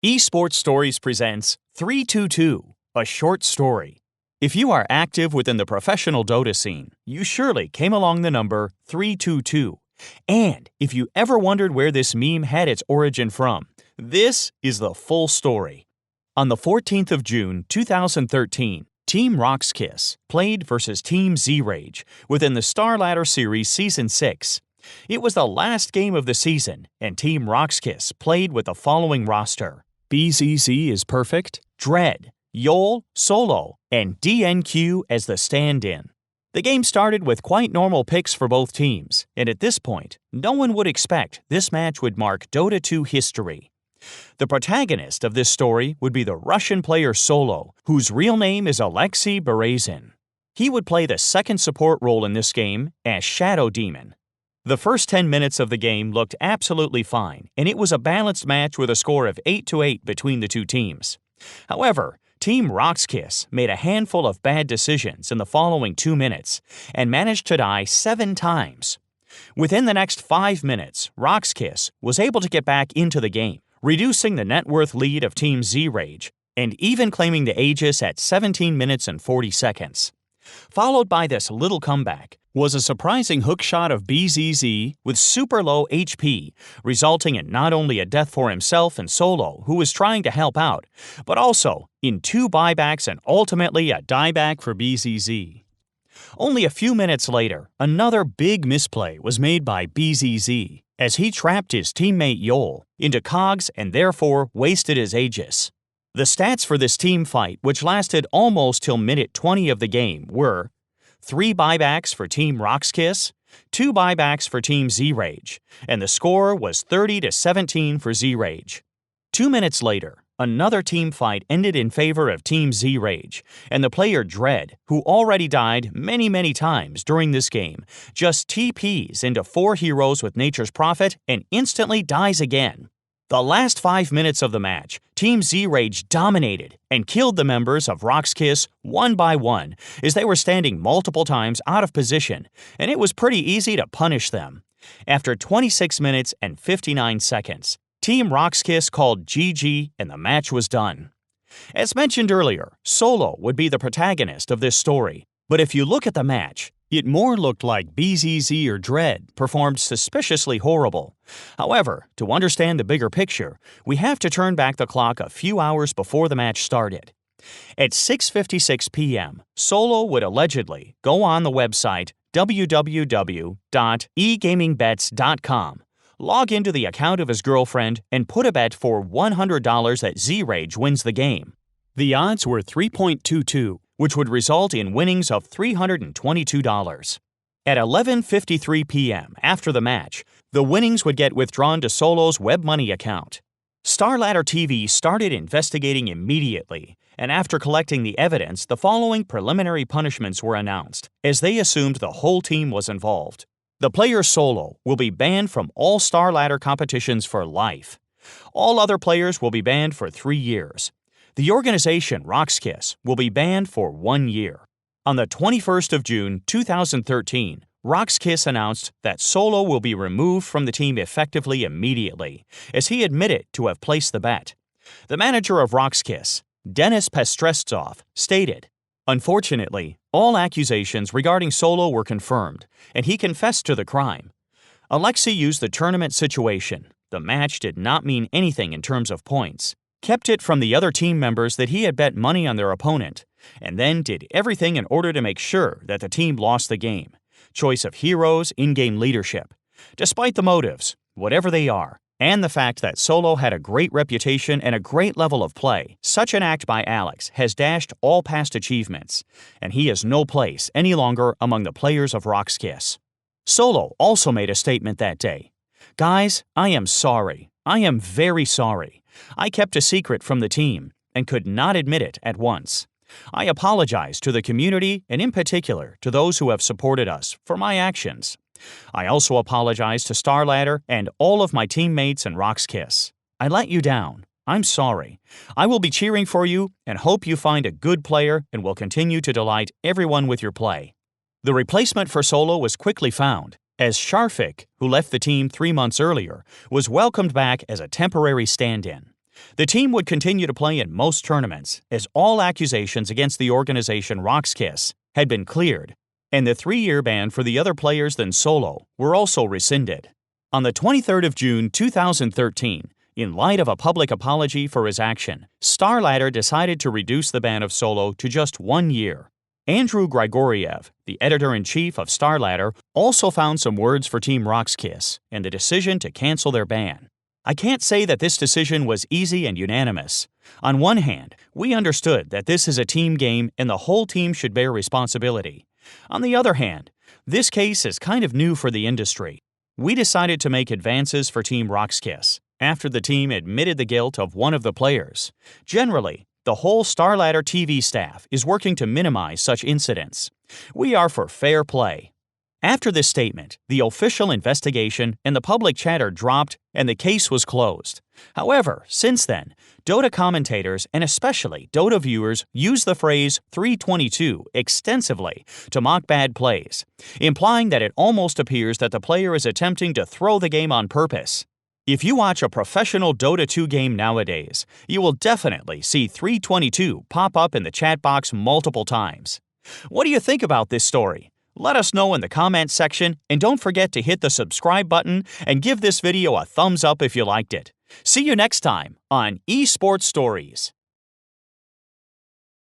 Esports Stories presents 322, a short story. If you are active within the professional Dota scene, you surely came along the number 322. And if you ever wondered where this meme had its origin from, this is the full story. On the 14th of June, 2013, Team rox.kis played versus Team zrage within the StarLadder Series Season 6. It was the last game of the season, and Team rox.kis played with the following roster. BZZ is perfect, Dread, Yol, Solo, and DNQ as the stand-in. The game started with quite normal picks for both teams, and at this point, no one would expect this match would mark Dota 2 history. The protagonist of this story would be the Russian player Solo, whose real name is Aleksey Berezin. He would play the second support role in this game as Shadow Demon. The first 10 minutes of the game looked absolutely fine, and it was a balanced match with a score of 8-8 between the two teams. However, Team rox.kis made a handful of bad decisions in the following 2 minutes and managed to die 7 times. Within the next 5 minutes, rox.kis was able to get back into the game, reducing the net worth lead of Team zrage and even claiming the Aegis at 17 minutes and 40 seconds. Followed by this little comeback was a surprising hookshot of BZZ with super low HP, resulting in not only a death for himself and Solo, who was trying to help out, but also in 2 buybacks and ultimately a dieback for BZZ. Only a few minutes later, another big misplay was made by BZZ, as he trapped his teammate Yol into cogs and therefore wasted his Aegis. The stats for this team fight, which lasted almost till minute 20 of the game, were 3 buybacks for Team rox.kis, 2 buybacks for Team zrage, and the score was 30-17 for zrage. 2 minutes later, another team fight ended in favor of Team zrage, and the player Dread, who already died many times during this game, just TPs into 4 heroes with Nature's Prophet and instantly dies again. The last 5 minutes of the match, Team zrage dominated and killed the members of rox.kis one by one as they were standing multiple times out of position, and it was pretty easy to punish them. After 26 minutes and 59 seconds, Team rox.kis called GG and the match was done. As mentioned earlier, Solo would be the protagonist of this story, but if you look at the match, it more looked like BZZ or Dread performed suspiciously horrible. However, to understand the bigger picture, we have to turn back the clock a few hours before the match started. At 6:56 p.m., Solo would allegedly go on the website www.egamingbets.com, log into the account of his girlfriend, and put a bet for $100 that zrage wins the game. The odds were 3.22. Which would result in winnings of $322. At 11:53 p.m. after the match, the winnings would get withdrawn to Solo's WebMoney account. StarLadder TV started investigating immediately, and after collecting the evidence, the following preliminary punishments were announced, as they assumed the whole team was involved. The player Solo will be banned from all StarLadder competitions for life. All other players will be banned for 3 years. The organization rox.kis will be banned for 1 year. On the 21st of June, 2013, rox.kis announced that Solo will be removed from the team effectively immediately, as he admitted to have placed the bet. The manager of rox.kis, Denis Pestretsov, stated, "Unfortunately, all accusations regarding Solo were confirmed, and he confessed to the crime. Aleksey used the tournament situation. The match did not mean anything in terms of points. Kept it from the other team members that he had bet money on their opponent, and then did everything in order to make sure that the team lost the game. Choice of heroes, in-game leadership. Despite the motives, whatever they are, and the fact that Solo had a great reputation and a great level of play, such an act by Alex has dashed all past achievements, and he has no place any longer among the players of rox.kis." Solo also made a statement that day. "Guys, I am sorry. I am very sorry. I kept a secret from the team and could not admit it at once. I apologize to the community and in particular to those who have supported us for my actions. I also apologize to StarLadder and all of my teammates in rox.kis. I let you down. I'm sorry. I will be cheering for you and hope you find a good player and will continue to delight everyone with your play." The replacement for Solo was quickly found, as Sharfik, who left the team 3 months earlier, was welcomed back as a temporary stand-in. The team would continue to play in most tournaments, as all accusations against the organization rox.kis had been cleared, and the 3-year ban for the other players than Solo were also rescinded. On the 23rd of June 2013, in light of a public apology for his action, StarLadder decided to reduce the ban of Solo to just 1 year. Andrew Grigoriev, the editor-in-chief of StarLadder, also found some words for Team rox.kis and the decision to cancel their ban. I can't say that this decision was easy and unanimous. On one hand, we understood that this is a team game and the whole team should bear responsibility. On the other hand, this case is kind of new for the industry. We decided to make advances for Team rox.kis after the team admitted the guilt of one of the players. Generally, the whole StarLadder TV staff is working to minimize such incidents. We are for fair play. After this statement, the official investigation and the public chatter dropped and the case was closed. However, since then, Dota commentators and especially Dota viewers use the phrase 322 extensively to mock bad plays, implying that it almost appears that the player is attempting to throw the game on purpose. If you watch a professional Dota 2 game nowadays, you will definitely see 322 pop up in the chat box multiple times. What do you think about this story? Let us know in the comments section, and don't forget to hit the subscribe button and give this video a thumbs up if you liked it. See you next time on Esports Stories.